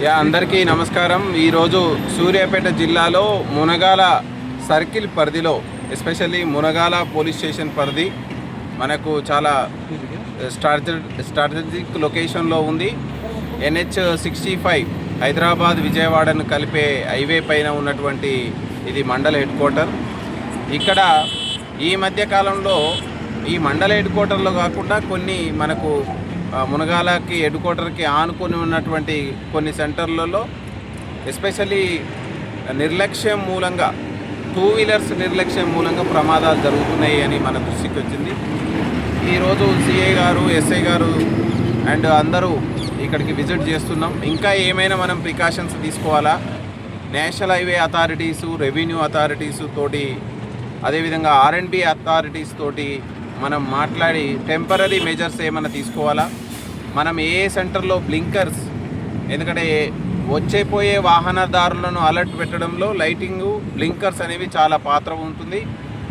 అందరికీ నమస్కారం। ఈరోజు సూర్యాపేట జిల్లాలో మునగాల సర్కిల్ పరిధిలో ఎస్పెషల్లీ మునగాల పోలీస్ స్టేషన్ పరిధి మనకు చాలా స్ట్రాటజిక్ లొకేషన్లో ఉంది। NH65 హైదరాబాద్ విజయవాడను కలిపే హైవే పైన ఉన్నటువంటి ఇది మండల హెడ్ క్వార్టర్। ఇక్కడ ఈ మధ్య కాలంలో ఈ మండల హెడ్ క్వార్టర్లో కాకుండా కొన్ని మనకు మునగాలకి హెడ్ క్వార్టర్కి ఆనుకొని ఉన్నటువంటి కొన్ని సెంటర్లలో ఎస్పెషల్లీ నిర్లక్ష్యం మూలంగా టూ వీలర్స్ నిర్లక్ష్యం మూలంగా ప్రమాదాలు జరుగుతున్నాయి అని మన దృష్టికి వచ్చింది। ఈరోజు సిఐ గారు ఎస్ఐ గారు అండ్ అందరూ ఇక్కడికి విజిట్ చేస్తున్నాం। ఇంకా ఏమైనా మనం ప్రికాషన్స్ తీసుకోవాలా, national highway authorities, revenue authorities తోటి, అదేవిధంగా R&B అథారిటీస్ తోటి మనం మాట్లాడి టెంపరీ మెజర్స్ ఏమైనా తీసుకోవాలా, మనం ఏ సెంటర్లో బ్లింకర్స్, ఎందుకంటే వచ్చేపోయే వాహనదారులను అలర్ట్ పెట్టడంలో లైటింగు బ్లింకర్స్ అనేవి చాలా పాత్ర ఉంటుంది।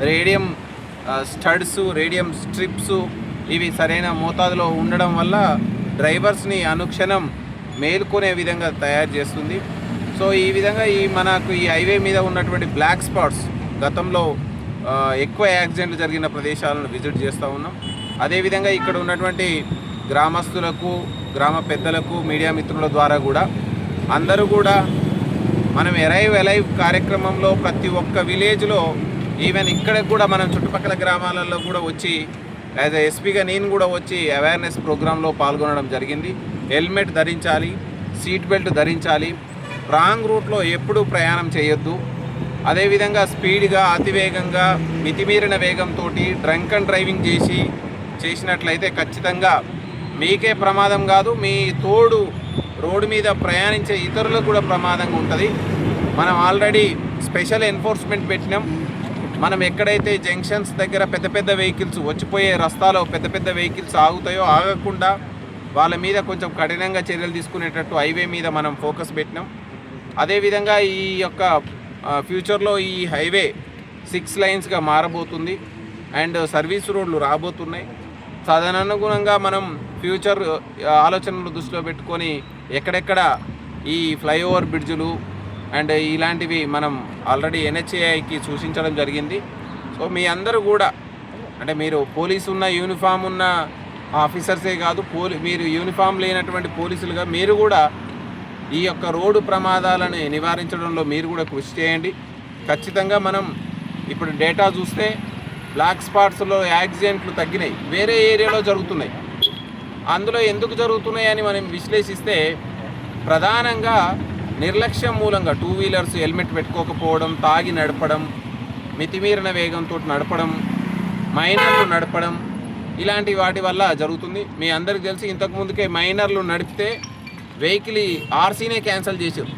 రేడియం స్టడ్స్, రేడియం స్ట్రిప్స్ ఇవి సరైన మోతాదులో ఉండడం వల్ల డ్రైవర్స్ని అనుక్షణం మేల్కొనే విధంగా తయారు చేస్తుంది। సో ఈ విధంగా మనకు ఈ హైవే మీద ఉన్నటువంటి బ్లాక్ స్పాట్స్, గతంలో ఎక్కువ యాక్సిడెంట్లు జరిగిన ప్రదేశాలను విజిట్ చేస్తూ ఉన్నాం। అదేవిధంగా ఇక్కడ ఉన్నటువంటి గ్రామస్తులకు, గ్రామ పెద్దలకు, మీడియా మిత్రుల ద్వారా కూడా అందరూ కూడా మనం అలైవ్ కార్యక్రమంలో ప్రతి ఒక్క విలేజ్లో, ఈవెన్ ఇక్కడికి కూడా మనం చుట్టుపక్కల గ్రామాలలో కూడా వచ్చి యాజ్ ఎ ఎస్పీగా నేను కూడా వచ్చి అవేర్నెస్ ప్రోగ్రాంలో పాల్గొనడం జరిగింది। హెల్మెట్ ధరించాలి, సీట్ బెల్ట్ ధరించాలి, రాంగ్ రూట్లో ఎప్పుడూ ప్రయాణం చేయొద్దు, అదేవిధంగా స్పీడ్గా అతివేగంగా మితిమీరిన వేగంతో డ్రంక్ అండ్ డ్రైవింగ్ చేసినట్లయితే ఖచ్చితంగా మీకే ప్రమాదం కాదు, మీ తోడు రోడ్డు మీద ప్రయాణించే ఇతరులకు కూడా ప్రమాదంగా ఉంటుంది। మనం ఆల్రెడీ స్పెషల్ ఎన్ఫోర్స్మెంట్ పెట్టినాం। మనం ఎక్కడైతే జంక్షన్స్ దగ్గర పెద్ద పెద్ద వెహికల్స్ వచ్చిపోయే రస్తాలో పెద్ద పెద్ద వెహికల్స్ ఆగుతాయో ఆగకుండా వాళ్ళ మీద కొంచెం కఠినంగా చర్యలు తీసుకునేటట్టు హైవే మీద మనం ఫోకస్ పెట్టినాం। అదేవిధంగా ఈ యొక్క ఫ్యూచర్లో ఈ హైవే 6 లైన్స్గా మారబోతుంది అండ్ సర్వీస్ రోడ్లు రాబోతున్నాయి। తదనుగుణంగా మనం ఫ్యూచర్ ఆలోచనలు దృష్టిలో పెట్టుకొని ఎక్కడెక్కడ ఈ ఫ్లైఓవర్ బ్రిడ్జులు అండ్ ఇలాంటివి మనం ఆల్రెడీ NHAIకి సూచించడం జరిగింది। సో మీ అందరూ కూడా, అంటే మీరు పోలీసు ఉన్న యూనిఫామ్ ఉన్న ఆఫీసర్సే కాదు, మీరు యూనిఫామ్ లేనటువంటి పోలీసులుగా మీరు కూడా ఈ యొక్క రోడ్డు ప్రమాదాలను నివారించడంలో మీరు కూడా కృషి చేయండి। ఖచ్చితంగా మనం ఇప్పుడు డేటా చూస్తే బ్లాక్ స్పాట్స్లో యాక్సిడెంట్లు తగ్గినాయి, వేరే ఏరియాలో జరుగుతున్నాయి। అందులో ఎందుకు జరుగుతున్నాయి అని మనం విశ్లేషిస్తే ప్రధానంగా నిర్లక్ష్యం మూలంగా టూ వీలర్స్ హెల్మెట్ పెట్టుకోకపోవడం, తాగి నడపడం, మితిమీరిన వేగంతో నడపడం, మైనర్లు నడపడం, ఇలాంటి వాటి వల్ల జరుగుతుంది। మీ అందరికీ తెలిసి ఇంతకుముందుకే మైనర్లు నడిపితే వెహికల్ ఆర్సీనే క్యాన్సిల్ చేసారు,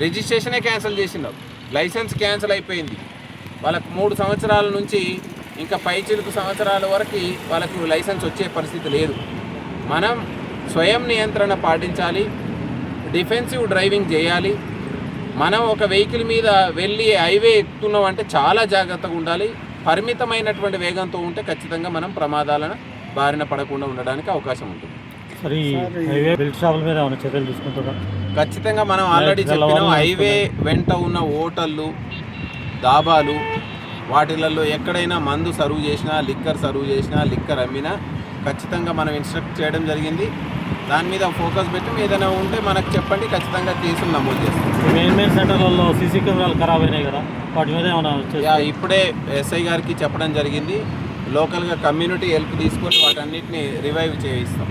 రిజిస్ట్రేషనే క్యాన్సిల్ చేసినారు, లైసెన్స్ క్యాన్సిల్ అయిపోయింది। వాళ్ళకు 3 సంవత్సరాల నుంచి ఇంకా పైచిలుకు సంవత్సరాల వరకు వాళ్ళకు లైసెన్స్ వచ్చే పరిస్థితి లేదు। మనం స్వయం నియంత్రణ పాటించాలి, డిఫెన్సివ్ డ్రైవింగ్ చేయాలి। మనం ఒక వెహికల్ మీద వెళ్ళి హైవే ఎక్కుతున్నాం అంటే చాలా జాగ్రత్తగా ఉండాలి। పరిమితమైనటువంటి వేగంతో ఉంటే ఖచ్చితంగా మనం ప్రమాదాలను బారిన పడకుండా ఉండడానికి అవకాశం ఉంటుంది। ఖచ్చితంగా మనం ఆల్రెడీ చెప్పినాం, హైవే వెంట ఉన్న హోటళ్ళు, దాబాలు, వాటిలలో ఎక్కడైనా మందు సర్వ్ చేసినా, లిక్కర్ సర్వ్ చేసినా, లిక్కర్ అమ్మినా ఖచ్చితంగా మనం ఇన్స్ట్రక్ట్ చేయడం జరిగింది। దాని మీద ఫోకస్ పెట్టి ఏదైనా ఉంటే మనకు చెప్పండి, ఖచ్చితంగా కేసులు నమోదు చేస్తాం। మెయిన్ సెంటర్లలో సీసీ కెమెరాలు ఖరాబ్ అయినాయి కదా, వాటి మీద ఏమైనా ఇప్పుడే ఎస్ఐ గారికి చెప్పడం జరిగింది, లోకల్గా కమ్యూనిటీ హెల్ప్ తీసుకొని వాటన్నిటిని రివైవ్ చేయిస్తాం।